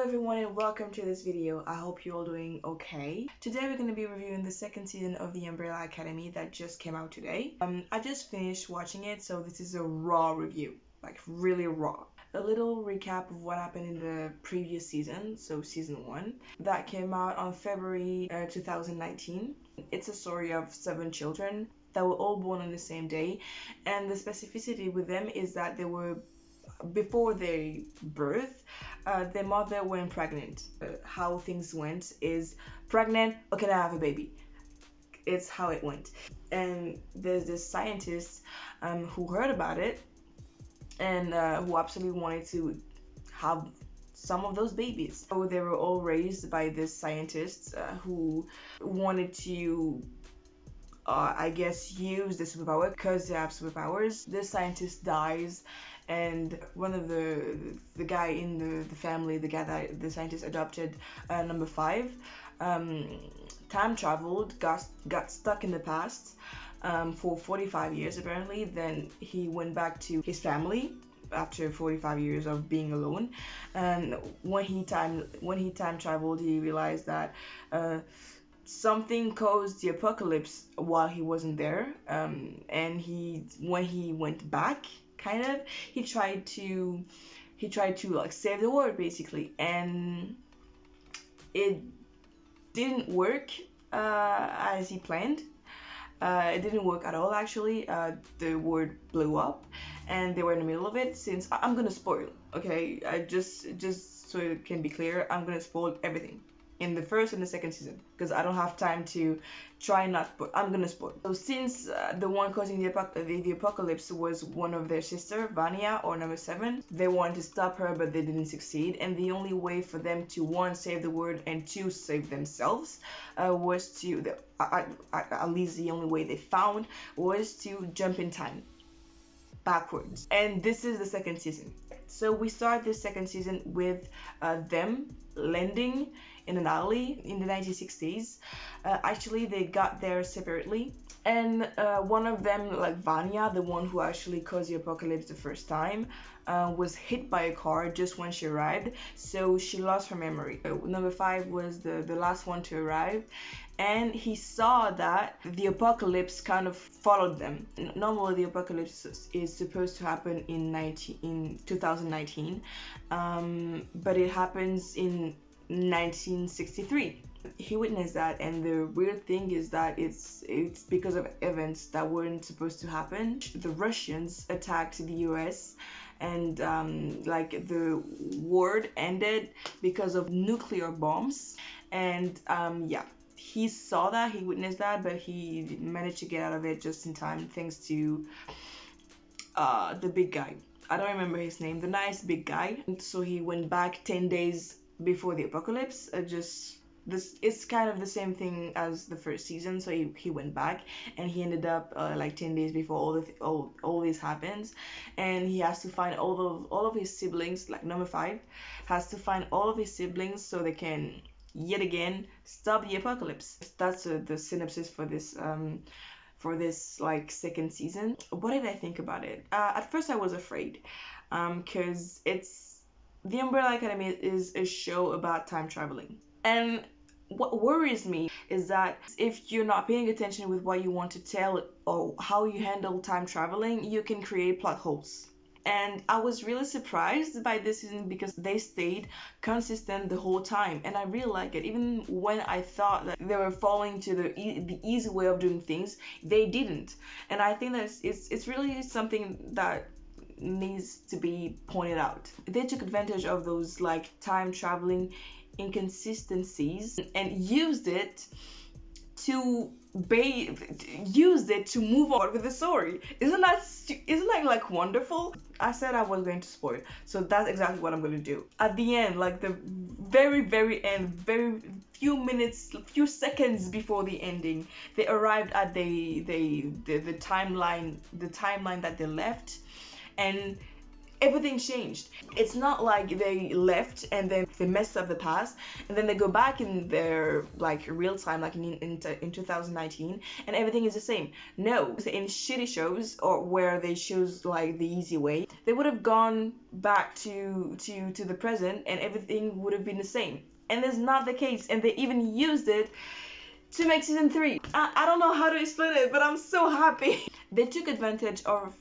everyone and welcome to this video. I hope you're all doing okay. Today we're going to be reviewing the second season of The Umbrella Academy that just came out today. I just finished watching it, so this is a raw review, like really raw. A little recap of what happened in the previous season, so season 1, that came out on February 2019. It's a story of 7 children that were all born on the same day, and the specificity with them is that they were before their birth, their mother went pregnant. How things went is pregnant, okay, now I have a baby. It's how it went. And there's this scientist who heard about it and who absolutely wanted to have some of those babies. So they were all raised by this scientist who wanted to I guess use the superpower because they have superpowers. This scientist dies, and one of the guy in the family, the guy that the scientist adopted, number 5, time traveled, got stuck in the past for 45 years apparently. Then he went back to his family after 45 years of being alone, and when he time traveled, he realized that something caused the apocalypse while he wasn't there, and when he went back, kind of, he tried to like save the world basically, and it didn't work as he planned. It didn't work at all actually. The world blew up and they were in the middle of it. Since I'm gonna spoil, okay, just so it can be clear, I'm gonna spoil everything in the first and the second season because I don't have time to try not, but I'm gonna spoil. So since the one causing the apocalypse was one of their sister, Vanya, or number 7, they wanted to stop her but they didn't succeed, and the only way for them to 1, save the world, and 2, save themselves was to, at least the only way they found, was to jump in time backwards. And this is the second season. So we start this second season with them landing in an alley in the 1960s. Actually, they got there separately, and one of them, like Vanya, the one who actually caused the apocalypse the first time, was hit by a car just when she arrived, so she lost her memory. Number 5 was the last one to arrive, and he saw that the apocalypse kind of followed them. Normally the apocalypse is supposed to happen in 2019, but it happens in 1963. He witnessed that, and the weird thing is that it's because of events that weren't supposed to happen. The Russians attacked the US, and like the war ended because of nuclear bombs, and yeah, he saw that, he witnessed that, but he managed to get out of it just in time thanks to the big guy. I don't remember his name, the nice big guy. So he went back 10 days before the apocalypse. It's kind of the same thing as the first season. So he went back, and he ended up like 10 days before all this happens, and he has to find all of his siblings. Like number 5 has to find all of his siblings so they can yet again stop the apocalypse. That's the synopsis for this like second season. What did I think about it? At first I was afraid, because The Umbrella Academy is a show about time traveling, and what worries me is that if you're not paying attention with what you want to tell or how you handle time traveling, you can create plot holes. And I was really surprised by this season because they stayed consistent the whole time, and I really like it. Even when I thought that they were falling to the easy way of doing things, they didn't. And I think that it's really something that needs to be pointed out. They took advantage of those like time traveling inconsistencies and used it to move on with the story. Isn't that like wonderful? I said I was going to spoil, so that's exactly what I'm going to do. At the end, like the very end, very few seconds before the ending, they arrived at the timeline that they left, and everything changed. It's not like they left and then they messed up the past and then they go back in their like real time, like in 2019, and everything is the same. No, in shitty shows or where they choose like the easy way, they would have gone back to the present and everything would have been the same. And that's not the case, and they even used it to make season 3. I don't know how to explain it, but I'm so happy. They took advantage of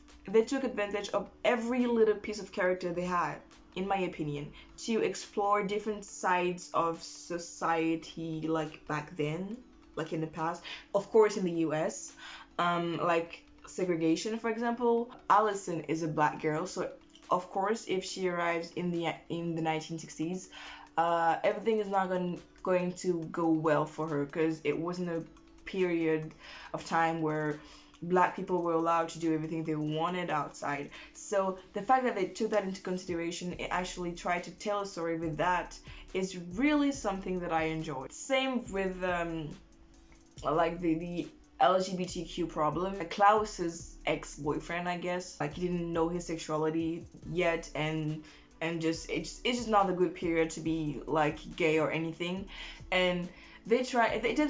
every little piece of character they had, in my opinion, to explore different sides of society, like back then, like in the past. Of course, in the US, like segregation, for example. Allison is a black girl, so of course, if she arrives in the 1960s, everything is not going to go well for her, because it wasn't a period of time where black people were allowed to do everything they wanted outside. So the fact that they took that into consideration and actually tried to tell a story with that is really something that I enjoy. Same with like the LGBTQ problem. Klaus's ex-boyfriend, I guess, like he didn't know his sexuality yet, and just it's just not a good period to be like gay or anything. And they did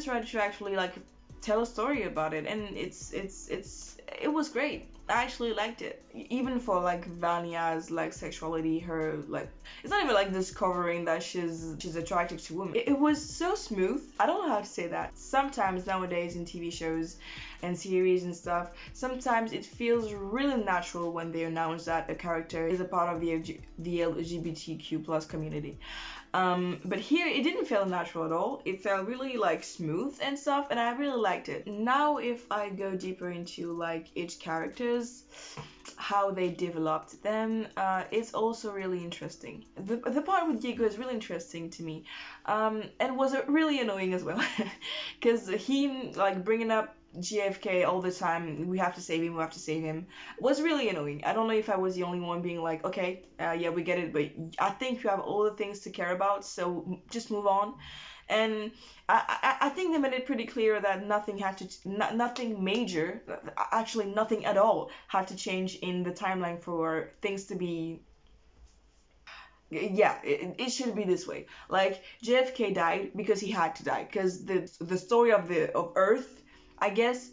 try to actually like tell a story about it, and it was great. I actually liked it, even for like Vanya's like sexuality, her like, it's not even like discovering that she's attracted to women. It was so smooth. I don't know how to say that. Sometimes nowadays in TV shows and series and stuff, sometimes it feels really natural when they announce that a character is a part of the LGBTQ plus community. But here it didn't feel natural at all. It felt really like smooth and stuff, and I really liked it. Now if I go deeper into like each characters, how they developed them, it's also really interesting. The part with Diego is really interesting to me, and was really annoying as well, because he like bringing up JFK all the time, we have to save him, was really annoying. I don't know if I was the only one being like, okay, yeah, we get it, but I think you have all the things to care about, so just move on. And I think they made it pretty clear that nothing major, actually nothing at all, had to change in the timeline for things to be, yeah, it should be this way. Like JFK died because he had to die, because the story of Earth, I guess,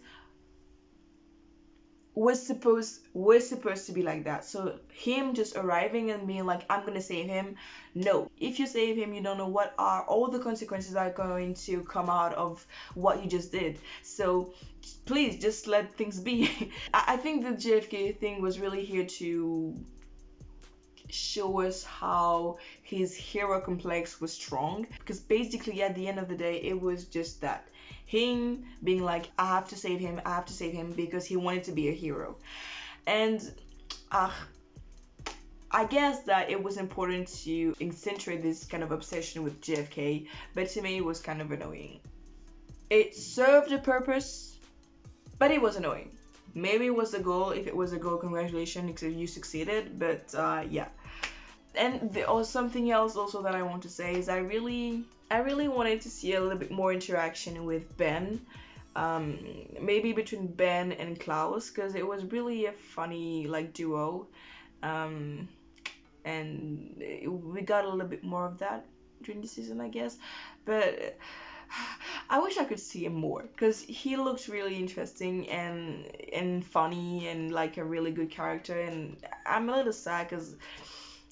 was supposed to be like that. So him just arriving and being like, I'm gonna save him, no. If you save him, you don't know what are all the consequences that are going to come out of what you just did. So please just let things be. I think the JFK thing was really here to show us how his hero complex was strong, because basically at the end of the day it was just that, him being like, I have to save him because he wanted to be a hero. And I guess that it was important to accentuate this kind of obsession with JFK, but to me it was kind of annoying. It served a purpose, but it was annoying. Maybe it was the goal. If it was a goal, congratulations, you succeeded. But yeah. And something else also that I want to say is I really wanted to see a little bit more interaction with Ben, maybe between Ben and Klaus, because it was really a funny like duo, and we got a little bit more of that during the season, I guess. But I wish I could see him more, because he looks really interesting and funny and like a really good character, and I'm a little sad because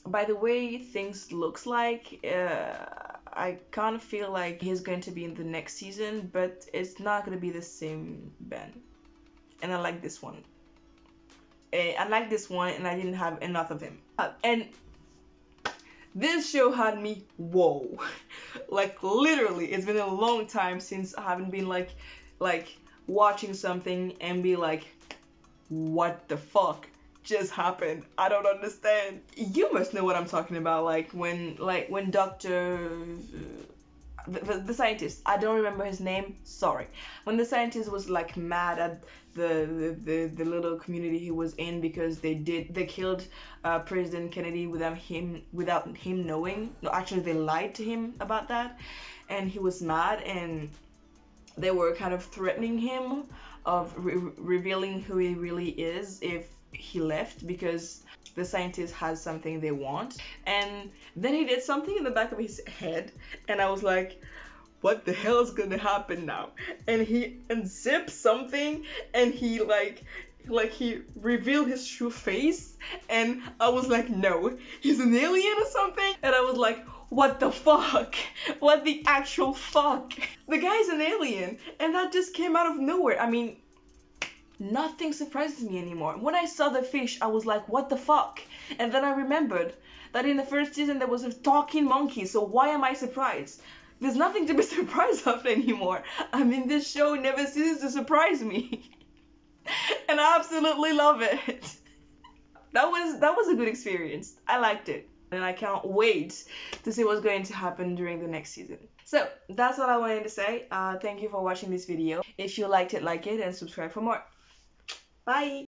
by the way things looks like, I kind of feel like he's going to be in the next season, but it's not going to be the same Ben. And I like this one. And I didn't have enough of him. And this show had me, whoa. Like literally, it's been a long time since I haven't been like watching something and be like, what the fuck just happened? I don't understand. You must know what I'm talking about. Like when Dr. The scientist, I don't remember his name, sorry. When the scientist was like mad at the little community he was in because they killed President Kennedy without him knowing. No, actually they lied to him about that, and he was mad, and they were kind of threatening him of revealing who he really is if he left, because the scientist has something they want, and then he did something in the back of his head, and I was like, what the hell is gonna happen now? And he unzipped something, and he he revealed his true face, and I was like, no, he's an alien or something. And I was like, what the fuck? What the actual fuck? The guy's an alien, and that just came out of nowhere. I mean, nothing surprises me anymore. When I saw the fish, I was like, what the fuck? And then I remembered that in the first season there was a talking monkey, so why am I surprised? There's nothing to be surprised of anymore. I mean, this show never ceases to surprise me. And I absolutely love it. That was a good experience. I liked it. And I can't wait to see what's going to happen during the next season. So, that's all I wanted to say. Thank you for watching this video. If you liked it, like it, and subscribe for more. Bye!